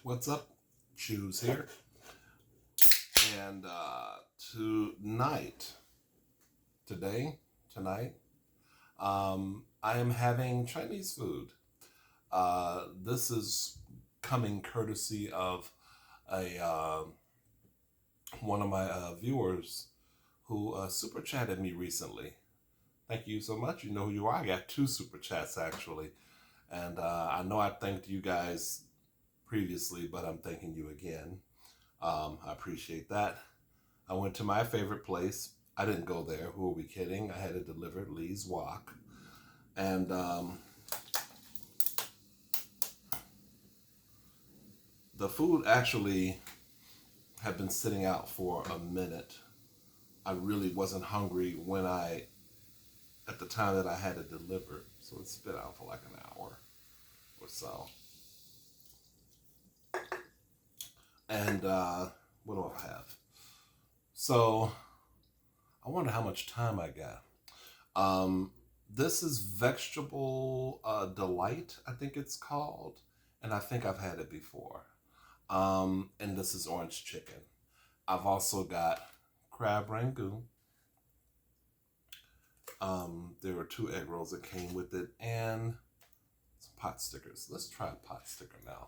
What's up? Choose here. And tonight, I am having Chinese food. This is coming courtesy of a one of my viewers who super chatted me recently. Thank you so much. You know who you are. I got 2 super chats actually. And I know I thanked you guys previously, but I'm thanking you again. I appreciate that. I went to my favorite place. I didn't go there. Who are we kidding? I had it delivered, Lee's Walk. And the food actually had been sitting out for a minute. I really wasn't hungry at the time that I had it delivered. So it's been out for like an hour or so. And what do I have? So I wonder how much time I got. This is Vegetable Delight, I think it's called. And I think I've had it before. And this is orange chicken. I've also got crab rangoon. There were 2 egg rolls that came with it and some pot stickers. Let's try a pot sticker now.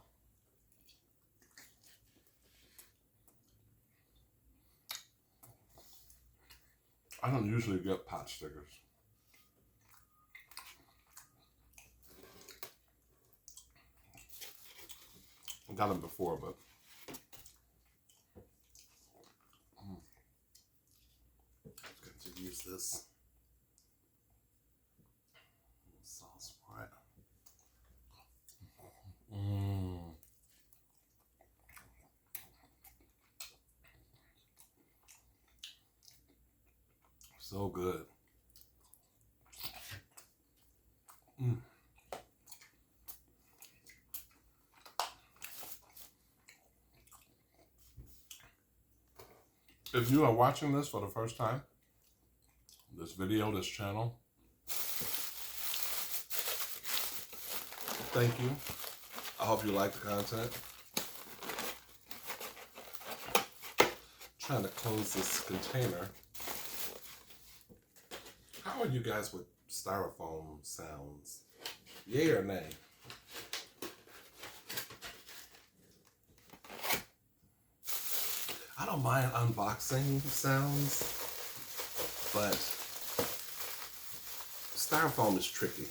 I don't usually get pot stickers. I got them before, but I'm going to use this sauce for it. So good. If you are watching this for the first time, this video, this channel, thank you. I hope you like the content. Trying to close this container. How are you guys with styrofoam sounds? Yay or nay? I don't mind unboxing sounds, but styrofoam is tricky.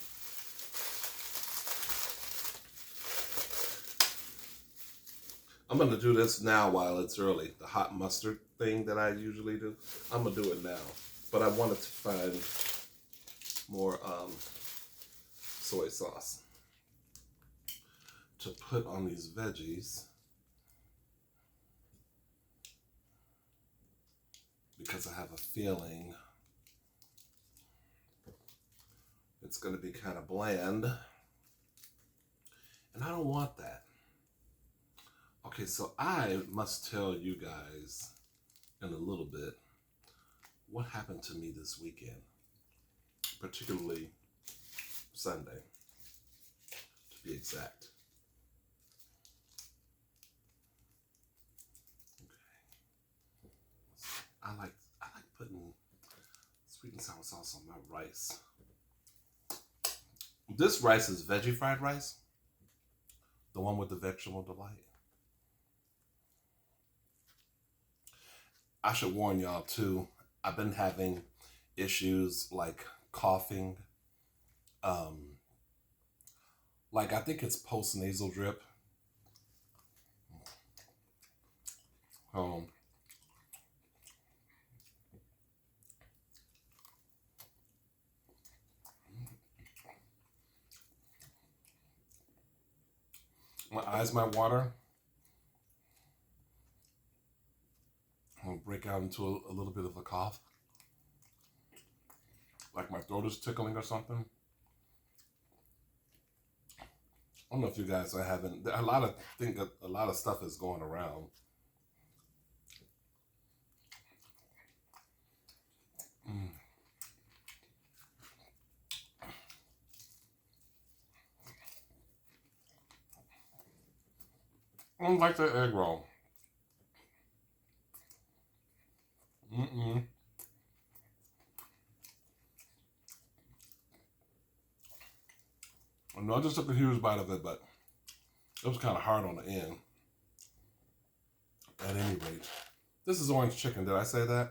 I'm going to do this now while it's early. The hot mustard thing that I usually do, I'm going to do it now. But I wanted to find more soy sauce to put on these veggies, because I have a feeling it's going to be kind of bland, and I don't want that. Okay, so I must tell you guys in a little bit what happened to me this weekend, particularly Sunday, to be exact. Okay. I like putting sweet and sour sauce on my rice. This rice is veggie fried rice, the one with the Vegetable Delight. I should warn y'all too, I've been having issues like coughing, like I think it's post-nasal drip. My eyes might water. I'll break out into a little bit of a cough, like my throat is tickling or something. I don't know if you guys are having a lot of stuff is going around. I don't like the egg roll. Mm-mm. I know I just took a huge bite of it, but it was kind of hard on the end. At any rate, this is orange chicken. Did I say that?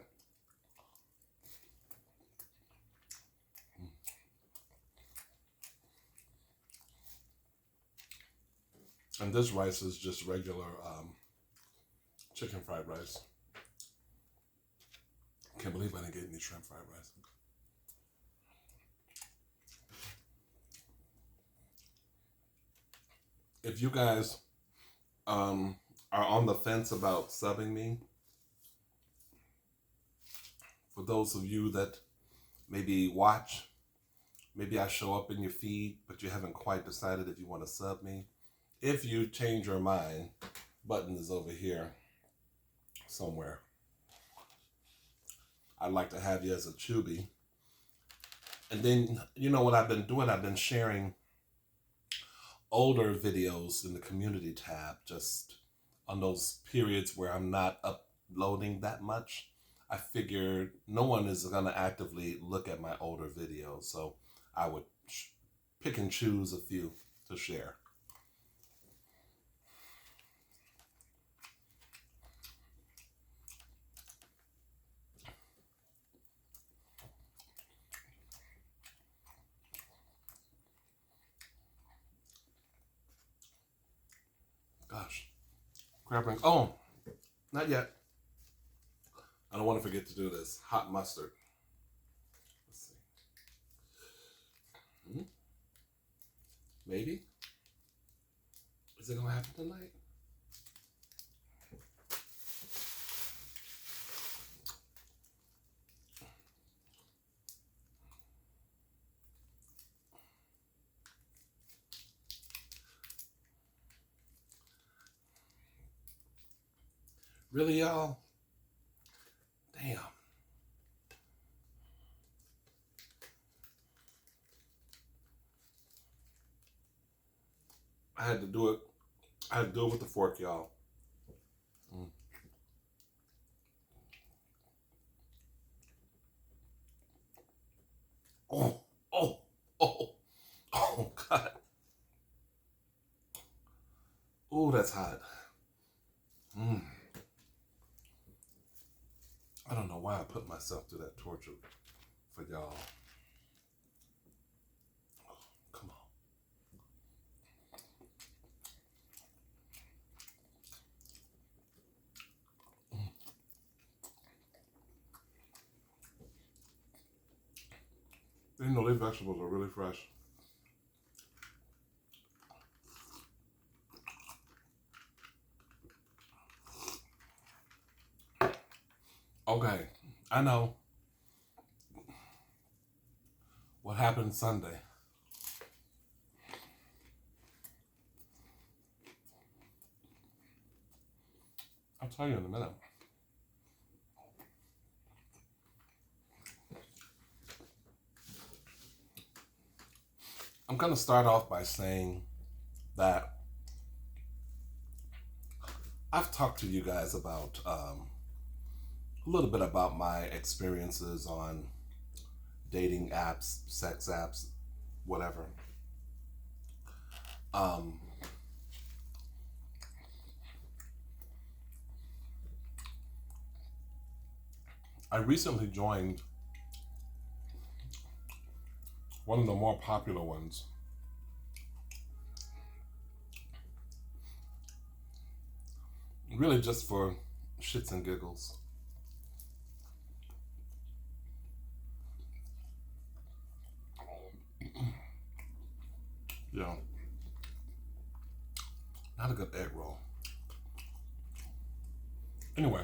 And this rice is just regular chicken fried rice. Can't believe I didn't get any shrimp fried rice. If you guys are on the fence about subbing me, for those of you that maybe watch, maybe I show up in your feed, but you haven't quite decided if you want to sub me. If you change your mind, button is over here somewhere. I'd like to have you as a chubby. And then, you know what I've been doing? I've been sharing older videos in the community tab, just on those periods where I'm not uploading that much. I figured no one is going to actively look at my older videos, so I would pick and choose a few to share. Gosh, grabbing. Oh, not yet. I don't want to forget to do this. Hot mustard. Let's see. Maybe. Is it gonna happen tonight? Really, y'all? Damn. I had to do it. I had to do it with the fork, y'all. Oh, oh, oh, oh, God. Oh, that's hot. I don't know why I put myself through that torture for y'all. Oh, come on. You know, these vegetables are really fresh. Okay, I know what happened Sunday. I'll tell you in a minute. I'm going to start off by saying that I've talked to you guys about a little bit about my experiences on dating apps, sex apps, whatever. I recently joined one of the more popular ones. Really just for shits and giggles. Yeah. Not a good egg roll. Anyway,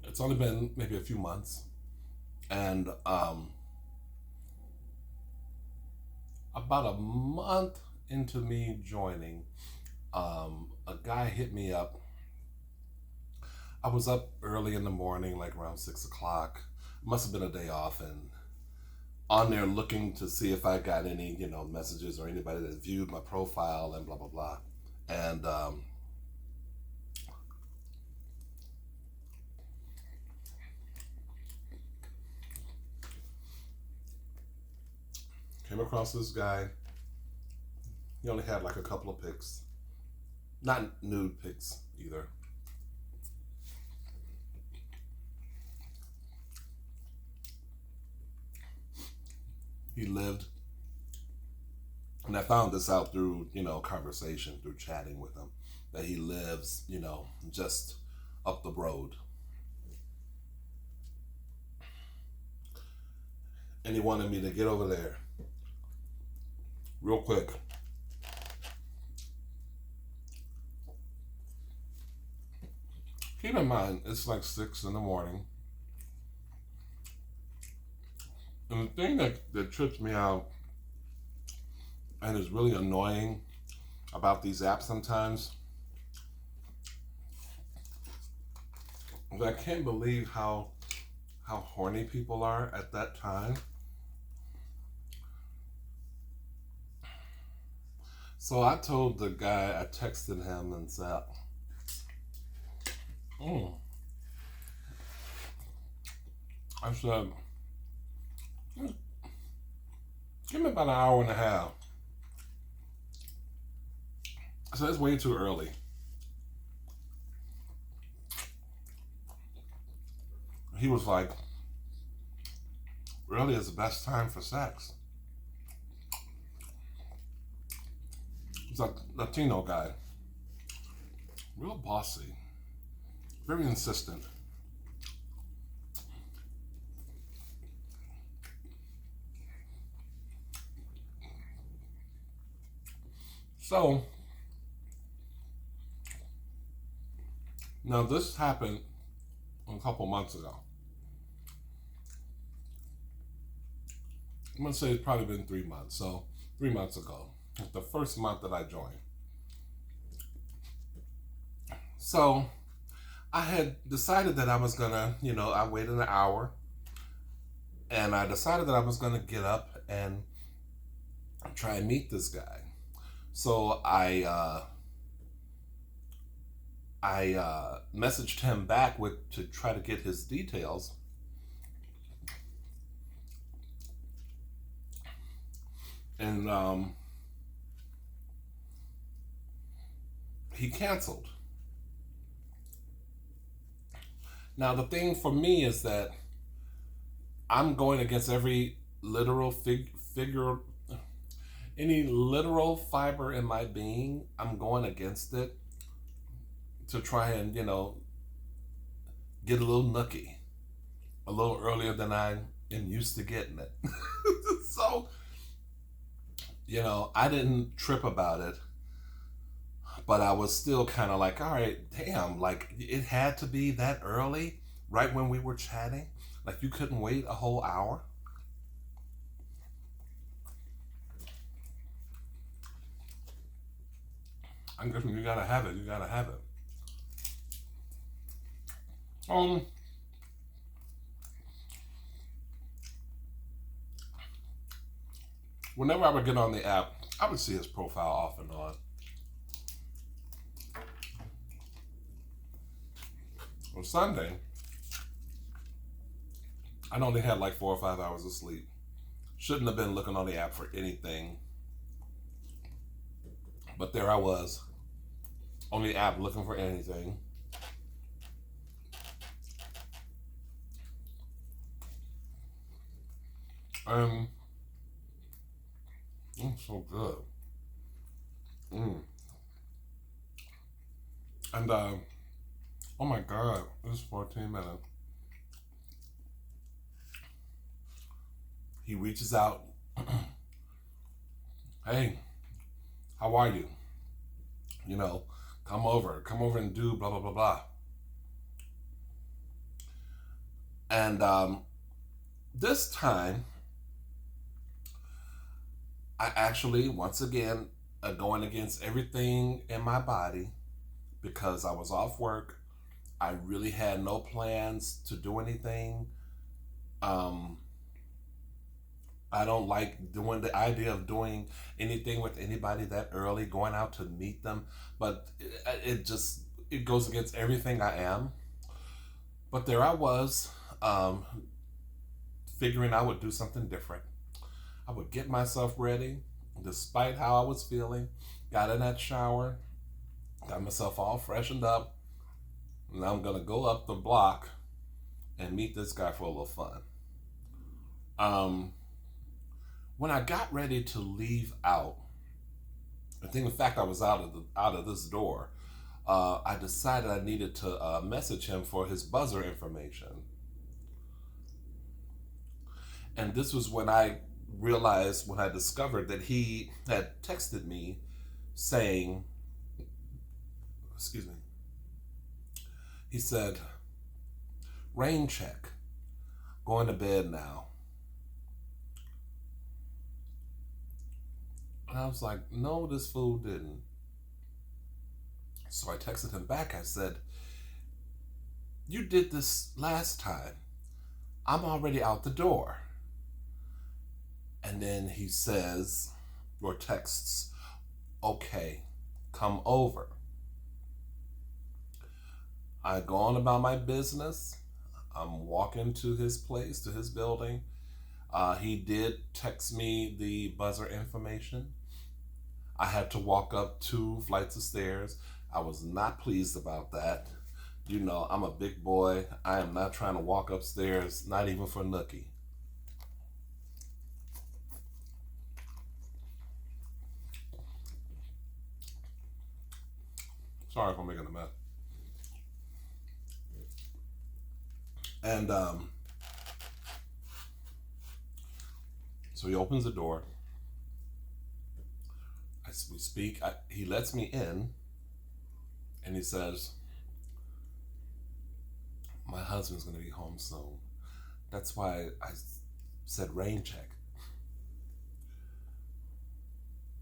it's only been maybe a few months, and about a month into me joining, a guy hit me up. I was up early in the morning, like around 6 o'clock. Must have been a day off, and on there looking to see if I got any, messages or anybody that viewed my profile and blah, blah, blah. And came across this guy. He only had like a couple of pics. Not nude pics either. He lived, and I found this out through, conversation, through chatting with him, that he lives, just up the road. And he wanted me to get over there real quick. Keep in mind, it's like 6 in the morning. And the thing that trips me out and is really annoying about these apps sometimes is I can't believe how horny people are at that time. So I told the guy, I texted him and said, I said, give me about an hour and a half. I said, it's way too early. He was like, early is the best time for sex. He's a Latino guy. Real bossy. Very insistent. So, now this happened a couple months ago. I'm going to say it's probably been 3 months. So, 3 months ago, the first month that I joined. So, I had decided that I was going to, I waited an hour. And I decided that I was going to get up and try and meet this guy. So I messaged him back to try to get his details. And he canceled. Now the thing for me is that I'm going against every literal figure, any literal fiber in my being. I'm going against it to try and, get a little nookie a little earlier than I am used to getting it. So, I didn't trip about it, but I was still kind of like, all right, damn, like it had to be that early, right when we were chatting. Like you couldn't wait a whole hour. I'm guessing you gotta have it. You gotta have it. Whenever I would get on the app, I would see his profile off and on. On Sunday, I only had like 4 or 5 hours of sleep. Shouldn't have been looking on the app for anything. But there I was, on the app looking for anything. So good. And oh my God, this is 14 minutes. He reaches out. Hey, how are you? Come over and do blah, blah, blah, blah. And this time, I actually, once again, going against everything in my body because I was off work. I really had no plans to do anything. I don't like doing the idea of doing anything with anybody that early, going out to meet them. But it just it goes against everything I am. But there I was, um, figuring I would do something different. I would get myself ready, despite how I was feeling. Got in that shower, got myself all freshened up, and I'm gonna go up the block and meet this guy for a little fun. Um, when I got ready to leave out, I think in fact I was out of this door. I decided I needed to message him for his buzzer information, and this was when I realized when I discovered that he had texted me saying, "Excuse me," he said, "Rain check, going to bed now." And I was like, "No, this fool didn't." So I texted him back. I said, "You did this last time. I'm already out the door." And then he says, or texts, "Okay, come over." I go on about my business. I'm walking to his place, to his building. He did text me the buzzer information. I had to walk up 2 flights of stairs. I was not pleased about that. You know, I'm a big boy. I am not trying to walk upstairs, not even for Nookie. Sorry if I'm making a mess. And so he opens the door. We speak. He lets me in, and he says, "My husband's going to be home soon. That's why I said rain check."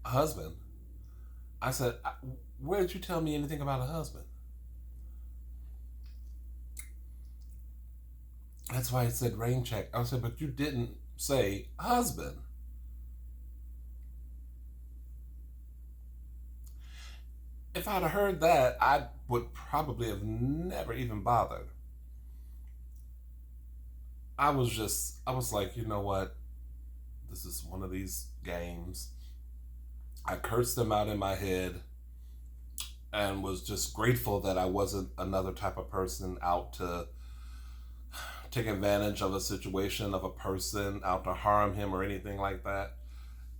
Husband? I said, "Where did you tell me anything about a husband?" That's why I said rain check. I said, "But you didn't say husband." If I'd have heard that, I would probably have never even bothered. I was like, you know what? This is one of these games. I cursed them out in my head and was just grateful that I wasn't another type of person out to take advantage of a situation, of a person, out to harm him or anything like that.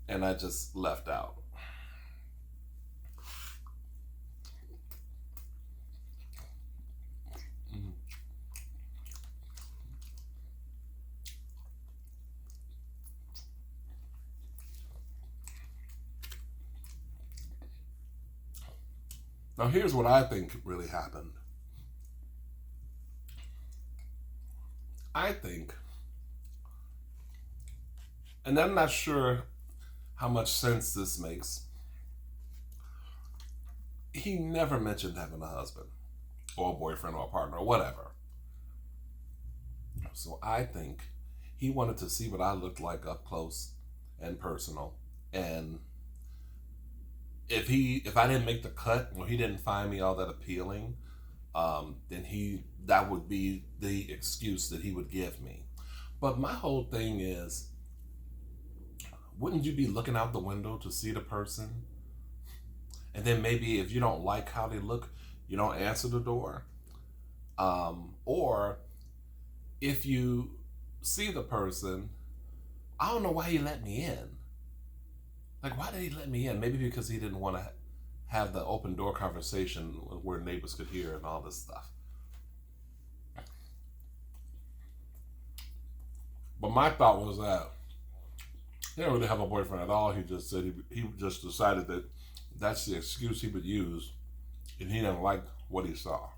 And I just left out. Mm. Now, here's what I think really happened. I think, and I'm not sure how much sense this makes, he never mentioned having a husband or a boyfriend or a partner or whatever. So I think he wanted to see what I looked like up close and personal. And if I didn't make the cut or he didn't find me all that appealing, then he that would be the excuse that he would give me. But my whole thing is, wouldn't you be looking out the window to see the person? And then maybe if you don't like how they look, you don't answer the door. Or if you see the person, I don't know why he let me in. Like, why did he let me in? Maybe because he didn't want to have the open door conversation where neighbors could hear and all this stuff. But my thought was that he didn't really have a boyfriend at all. He just said he just decided that that's the excuse he would use, and he didn't like what he saw.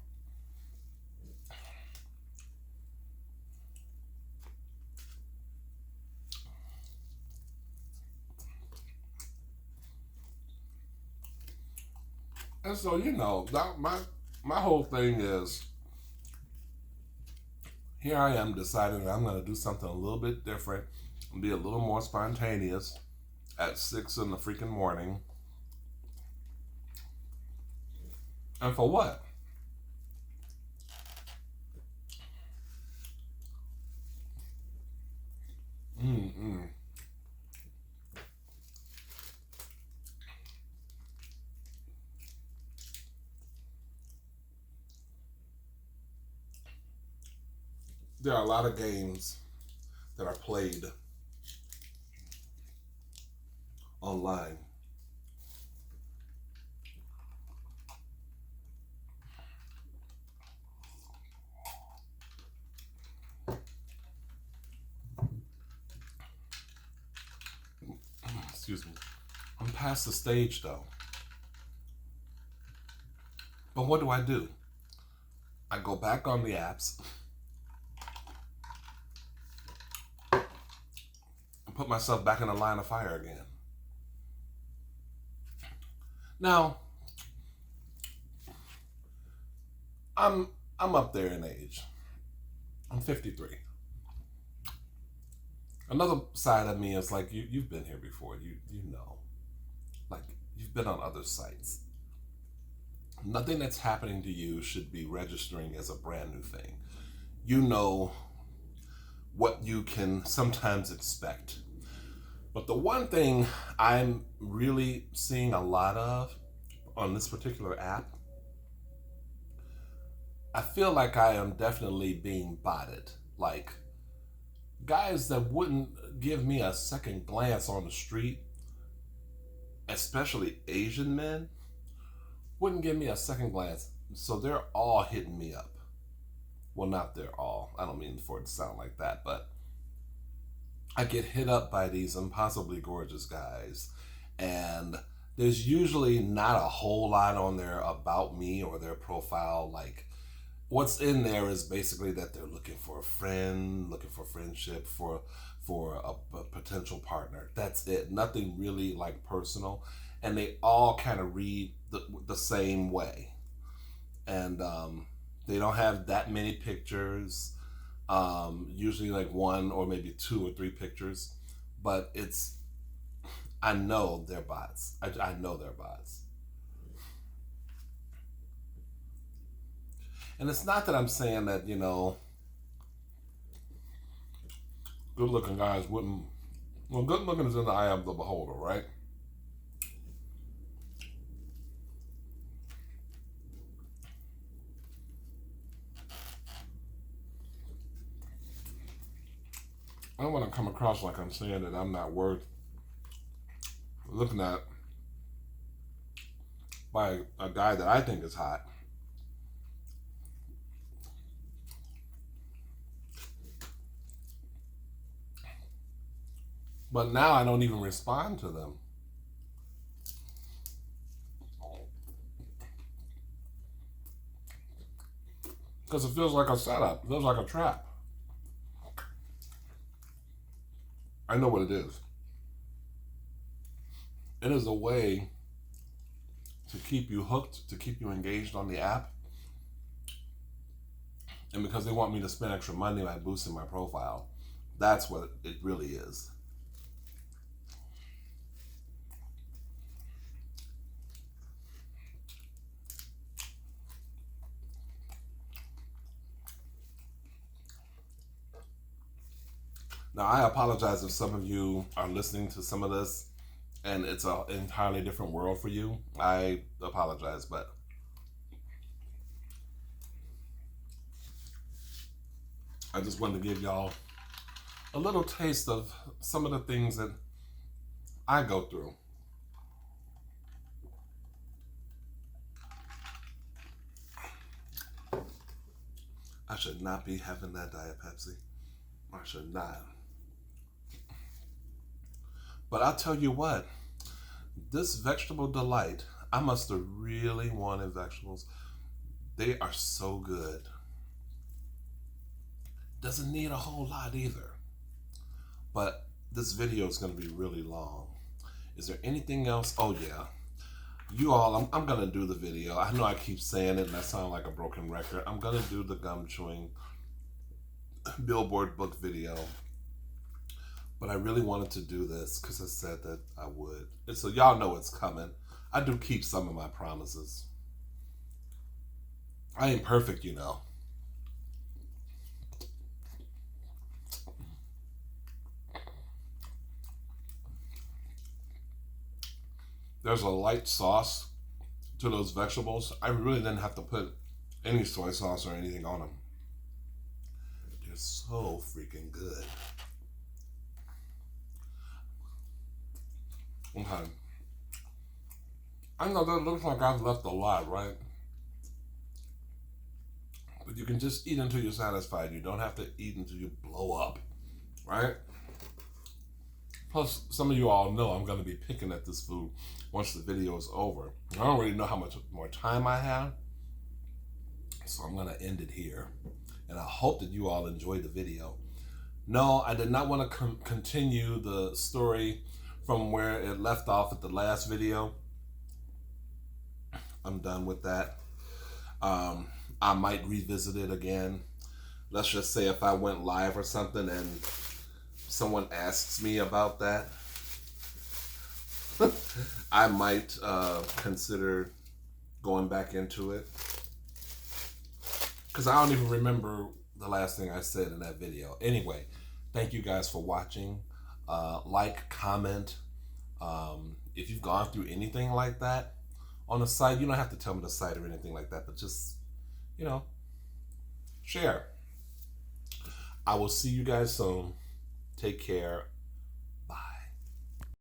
And so, you know, my whole thing is, here I am deciding that I'm going to do something a little bit different, be a little more spontaneous at 6 in the freaking morning. And for what? Mm-mm. There are a lot of games that are played online. Excuse me. I'm past the stage though. But what do? I go back on the apps and put myself back in the line of fire again. Now, I'm up there in age. I'm 53. Another side of me is like you've been here before. You know. Like you've been on other sites. Nothing that's happening to you should be registering as a brand new thing. You know what you can sometimes expect. But the one thing I'm really seeing a lot of on this particular app, I feel like I am definitely being botted. Like guys that wouldn't give me a second glance on the street, especially Asian men, wouldn't give me a second glance. So they're all hitting me up. Well, not they're all. I don't mean for it to sound like that, but I get hit up by these impossibly gorgeous guys, and there's usually not a whole lot on there about me or their profile. Like, what's in there is basically that they're looking for a friend, looking for friendship, for a potential partner. That's it. Nothing really like personal, and they all kind of read the same way, and they don't have that many pictures. Usually like one or maybe 2 or 3 pictures, but I know they're bots. I know they're bots. And it's not that I'm saying that, good looking guys wouldn't, well, good looking is in the eye of the beholder, right? I don't want to come across like I'm saying that I'm not worth looking at by a guy that I think is hot. But now I don't even respond to them. Because it feels like a setup. It feels like a trap. I know what it is. It is a way to keep you hooked, to keep you engaged on the app. And because they want me to spend extra money by boosting my profile, that's what it really is. Now, I apologize if some of you are listening to some of this and it's an entirely different world for you. I apologize, but I just wanted to give y'all a little taste of some of the things that I go through. I should not be having that Diet Pepsi. I should not. But I'll tell you what, this vegetable delight, I must have really wanted vegetables. They are so good. Doesn't need a whole lot either. But this video is going to be really long. Is there anything else? Oh yeah. You all, I'm going to do the video. I know I keep saying it and I sound like a broken record. I'm going to do the gum chewing billboard book video. But I really wanted to do this because I said that I would. And so y'all know it's coming. I do keep some of my promises. I ain't perfect, you know. There's a light sauce to those vegetables. I really didn't have to put any soy sauce or anything on them. They're so freaking good. Okay. I know that looks like I've left a lot, right? But you can just eat until you're satisfied. You don't have to eat until you blow up, right? Plus, some of you all know I'm going to be picking at this food once the video is over. I don't really know how much more time I have, so I'm going to end it here. And I hope that you all enjoyed the video. No, I did not want to continue the story from where it left off at the last video. I'm done with that. I might revisit it again. Let's just say if I went live or something and someone asks me about that, I might consider going back into it. Because I don't even remember the last thing I said in that video. Anyway, thank you guys for watching. Like, comment. If you've gone through anything like that on the site, you don't have to tell me the site or anything like that, but just, you know, share. I will see you guys soon. Take care.